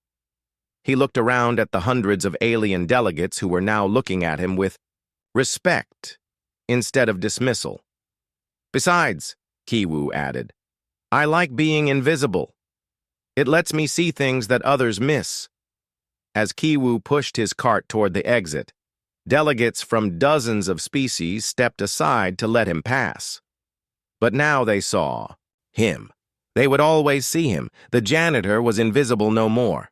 He looked around at the hundreds of alien delegates who were now looking at him with respect instead of dismissal. "Besides," Kiwu added, "I like being invisible. It lets me see things that others miss." As Kiwu pushed his cart toward the exit, delegates from dozens of species stepped aside to let him pass. But now they saw him. They would always see him. The janitor was invisible no more.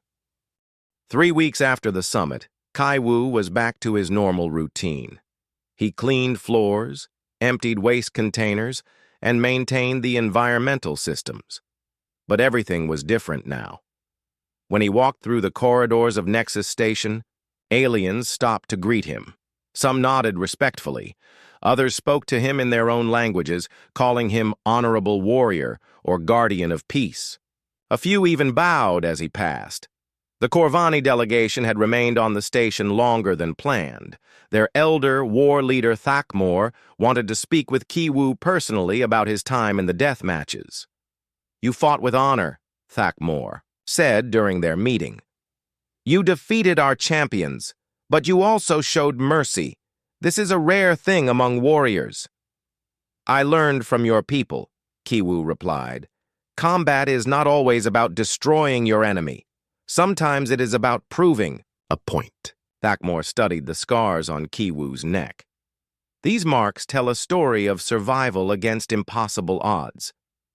3 weeks after the summit, Kiwu was back to his normal routine. He cleaned floors, emptied waste containers, and maintained the environmental systems. But everything was different now. When he walked through the corridors of Nexus Station, aliens stopped to greet him. Some nodded respectfully. Others spoke to him in their own languages, calling him Honorable Warrior or Guardian of Peace. A few even bowed as he passed. The Corvani delegation had remained on the station longer than planned. Their elder war leader Thakmor wanted to speak with Kiwu personally about his time in the death matches. "You fought with honor," Thakmor said during their meeting. "You defeated our champions, but you also showed mercy. This is a rare thing among warriors." "I learned from your people," Kiwu replied. "Combat is not always about destroying your enemy. Sometimes it is about proving a point." Thakmor studied the scars on Kiwu's neck. "These marks tell a story of survival against impossible odds.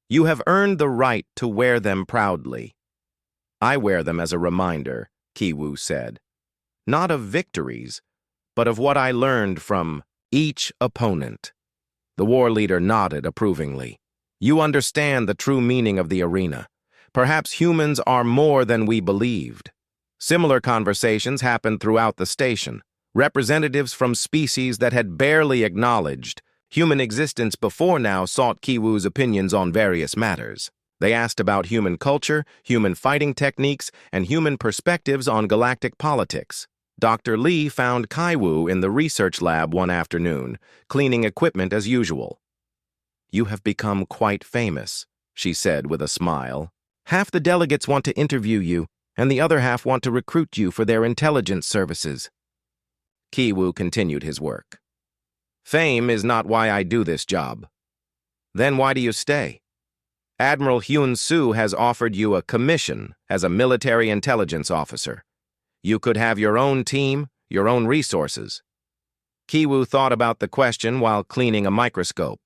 You have earned the right to wear them proudly." "I wear them as a reminder," Kiwu said. "Not of victories, but of what I learned from each opponent." The war leader nodded approvingly. "You understand the true meaning of the arena. Perhaps humans are more than we believed." Similar conversations happened throughout the station. Representatives from species that had barely acknowledged human existence before now sought Kiwu's opinions on various matters. They asked about human culture, human fighting techniques, and human perspectives on galactic politics. Dr. Lee found Kiwu in the research lab one afternoon, cleaning equipment as usual. "You have become quite famous," she said with a smile. "Half the delegates want to interview you, and the other half want to recruit you for their intelligence services." Kiwu continued his work. "Fame is not why I do this job." "Then why do you stay?" "Admiral Hyun-soo has offered you a commission as a military intelligence officer. You could have your own team, your own resources." Kiwu thought about the question while cleaning a microscope.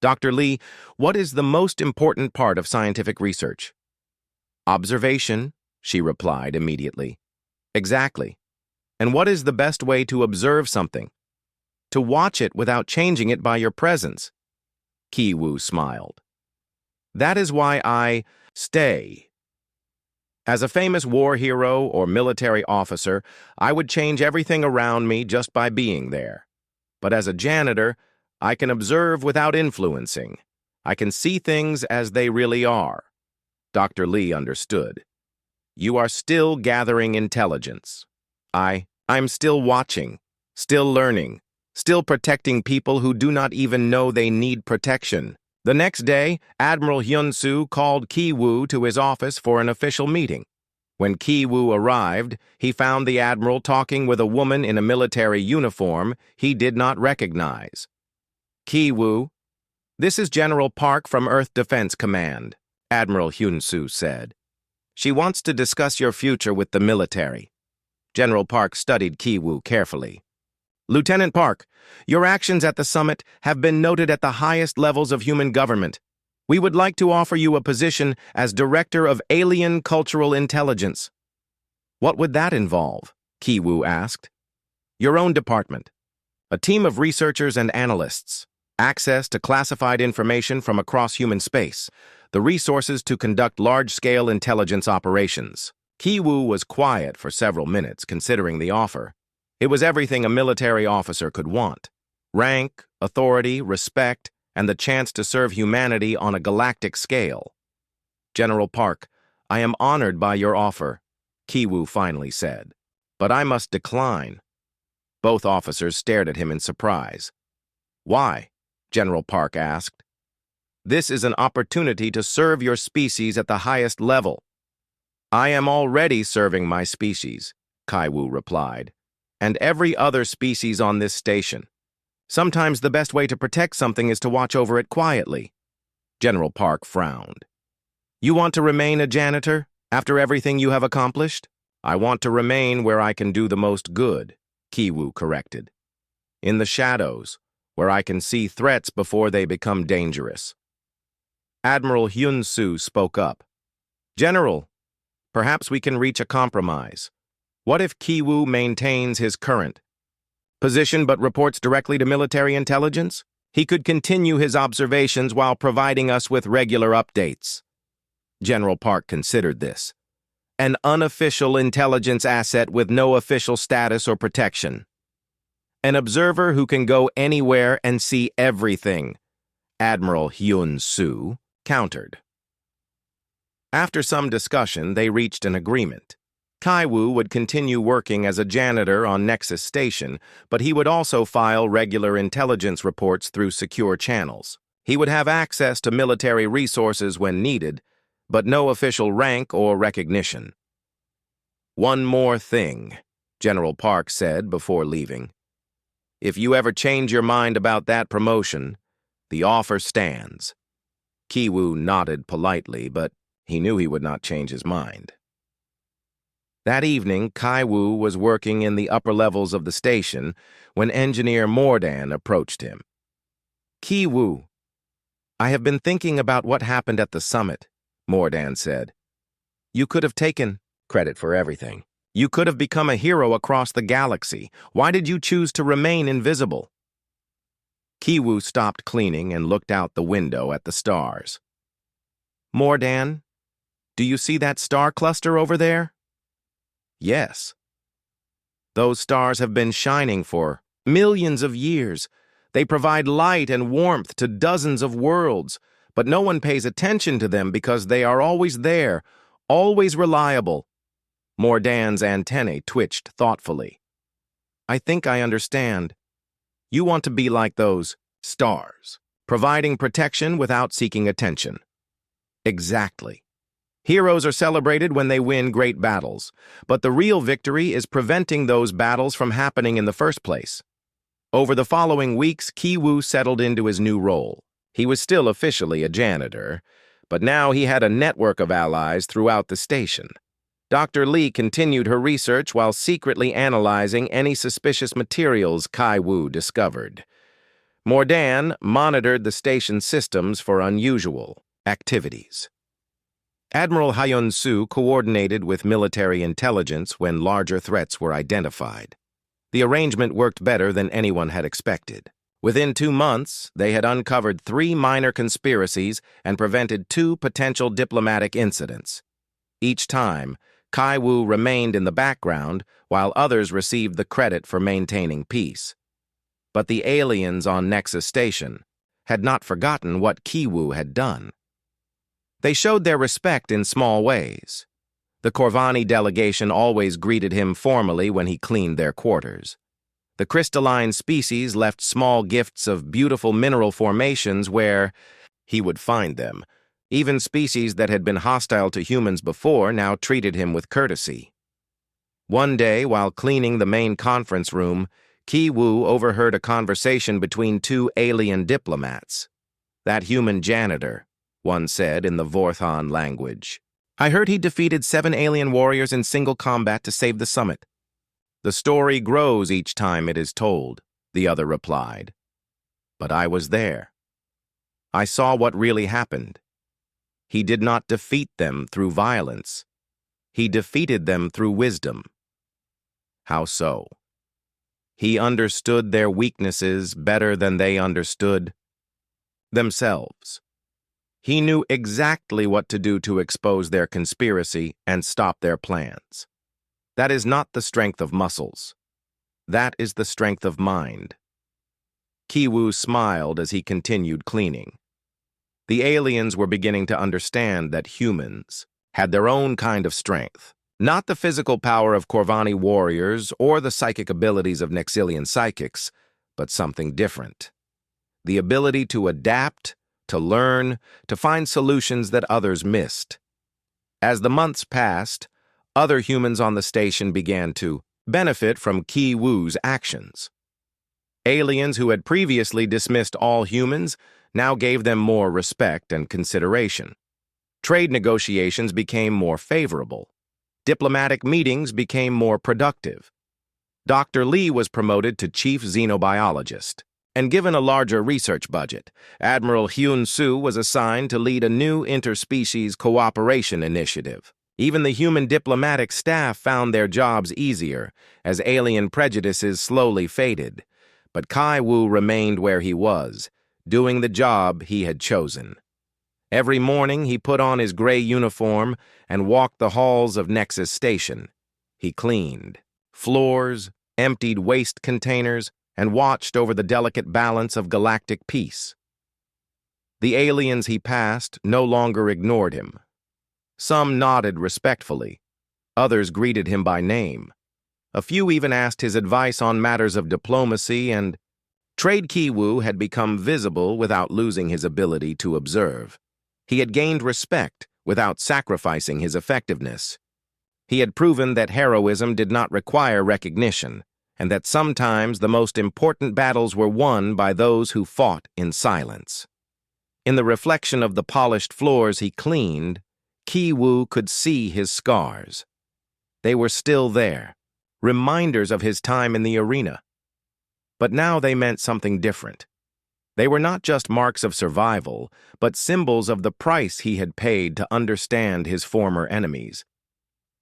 "Dr. Lee, what is the most important part of scientific research?" "Observation," she replied immediately. "Exactly. And what is the best way to observe something?" "To watch it without changing it by your presence." Kiwu smiled. "That is why I stay. As a famous war hero or military officer, I would change everything around me just by being there. But as a janitor, I can observe without influencing. I can see things as they really are." Dr. Lee understood. "You are still gathering intelligence. I'm still watching, still learning, still protecting people who do not even know they need protection." The next day, Admiral Hyun-soo called Kiwu to his office for an official meeting. When Kiwu arrived, he found the Admiral talking with a woman in a military uniform he did not recognize. "Kiwu, this is General Park from Earth Defense Command," Admiral Hyun-soo said. "She wants to discuss your future with the military." General Park studied Kiwoo carefully. Lieutenant Park, your actions at the summit have been noted at the highest levels of human government. We would like to offer you a position as Director of Alien Cultural Intelligence. What would that involve? Kiwoo asked. Your own department. A team of researchers and analysts. Access to classified information from across human space. The resources to conduct large-scale intelligence operations. Kiwoo was quiet for several minutes, considering the offer. It was everything a military officer could want. Rank, authority, respect, and the chance to serve humanity on a galactic scale. General Park, I am honored by your offer, Kiwoo finally said. But I must decline. Both officers stared at him in surprise. Why? General Park asked. This is an opportunity to serve your species at the highest level. I am already serving my species, Kiwoo replied, and every other species on this station. Sometimes the best way to protect something is to watch over it quietly. General Park frowned. You want to remain a janitor after everything you have accomplished? I want to remain where I can do the most good, Kiwoo corrected. In the shadows, where I can see threats before they become dangerous. Admiral Hyun-soo spoke up. General, perhaps we can reach a compromise. What if Kiwoo maintains his current position but reports directly to military intelligence? He could continue his observations while providing us with regular updates. General Park considered this. An unofficial intelligence asset with no official status or protection. An observer who can go anywhere and see everything, Admiral Hyun-soo countered. After some discussion, they reached an agreement. Kiwoo would continue working as a janitor on Nexus Station, but he would also file regular intelligence reports through secure channels. He would have access to military resources when needed, but no official rank or recognition. One more thing, General Park said before leaving. If you ever change your mind about that promotion, the offer stands. Kiwoo nodded politely, but he knew he would not change his mind. That evening, Kiwoo was working in the upper levels of the station when Engineer Mordan approached him. Kiwoo, I have been thinking about what happened at the summit, Mordan said. You could have taken credit for everything. You could have become a hero across the galaxy. Why did you choose to remain invisible? Kiwoo stopped cleaning and looked out the window at the stars. Mordan, do you see that star cluster over there? Yes. Those stars have been shining for millions of years. They provide light and warmth to dozens of worlds, but no one pays attention to them because they are always there, always reliable. Mordan's antennae twitched thoughtfully. I think I understand. You want to be like those stars, providing protection without seeking attention. Exactly. Heroes are celebrated when they win great battles, but the real victory is preventing those battles from happening in the first place. Over the following weeks, Kiwoo settled into his new role. He was still officially a janitor, but now he had a network of allies throughout the station. Dr. Lee continued her research while secretly analyzing any suspicious materials Kiwoo discovered. Mordan monitored the station's systems for unusual activities. Admiral Hyun-soo coordinated with military intelligence when larger threats were identified. The arrangement worked better than anyone had expected. Within 2 months, they had uncovered 3 minor conspiracies and prevented 2 potential diplomatic incidents. Each time, Kiwoo remained in the background while others received the credit for maintaining peace. But the aliens on Nexus Station had not forgotten what Kiwoo had done. They showed their respect in small ways. The Corvani delegation always greeted him formally when he cleaned their quarters. The crystalline species left small gifts of beautiful mineral formations where he would find them. Even species that had been hostile to humans before now treated him with courtesy. One day, while cleaning the main conference room, Kiwoo overheard a conversation between 2 alien diplomats. That human janitor, one said in the Vorthon language. I heard he defeated 7 alien warriors in single combat to save the summit. The story grows each time it is told, the other replied. But I was there. I saw what really happened. He did not defeat them through violence. He defeated them through wisdom. How so? He understood their weaknesses better than they understood themselves. He knew exactly what to do to expose their conspiracy and stop their plans. That is not the strength of muscles. That is the strength of mind. Kiwu smiled as he continued cleaning. The aliens were beginning to understand that humans had their own kind of strength. Not the physical power of Corvani warriors or the psychic abilities of Nexilian psychics, but something different. The ability to adapt, to learn, to find solutions that others missed. As the months passed, other humans on the station began to benefit from Ki Wu's actions. Aliens who had previously dismissed all humans now gave them more respect and consideration. Trade negotiations became more favorable. Diplomatic meetings became more productive. Dr. Lee was promoted to chief xenobiologist. And given a larger research budget, Admiral Hyun Soo was assigned to lead a new interspecies cooperation initiative. Even the human diplomatic staff found their jobs easier as alien prejudices slowly faded. But Kai Wu remained where he was, doing the job he had chosen. Every morning he put on his gray uniform and walked the halls of Nexus Station. He cleaned floors, emptied waste containers, and watched over the delicate balance of galactic peace. The aliens he passed no longer ignored him. Some nodded respectfully. Others greeted him by name. A few even asked his advice on matters of diplomacy, and Trade Kiwu had become visible without losing his ability to observe. He had gained respect without sacrificing his effectiveness. He had proven that heroism did not require recognition, and that sometimes the most important battles were won by those who fought in silence. In the reflection of the polished floors he cleaned, Kiwu could see his scars. They were still there, reminders of his time in the arena. But now they meant something different. They were not just marks of survival, but symbols of the price he had paid to understand his former enemies.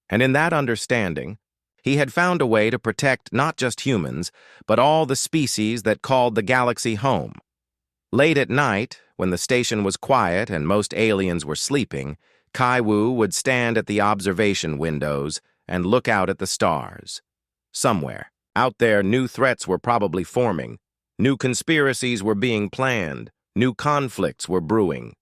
And in that understanding, he had found a way to protect not just humans, but all the species that called the galaxy home. Late at night, when the station was quiet and most aliens were sleeping, Kai Wu would stand at the observation windows and look out at the stars. Somewhere, out there, new threats were probably forming. New conspiracies were being planned. New conflicts were brewing.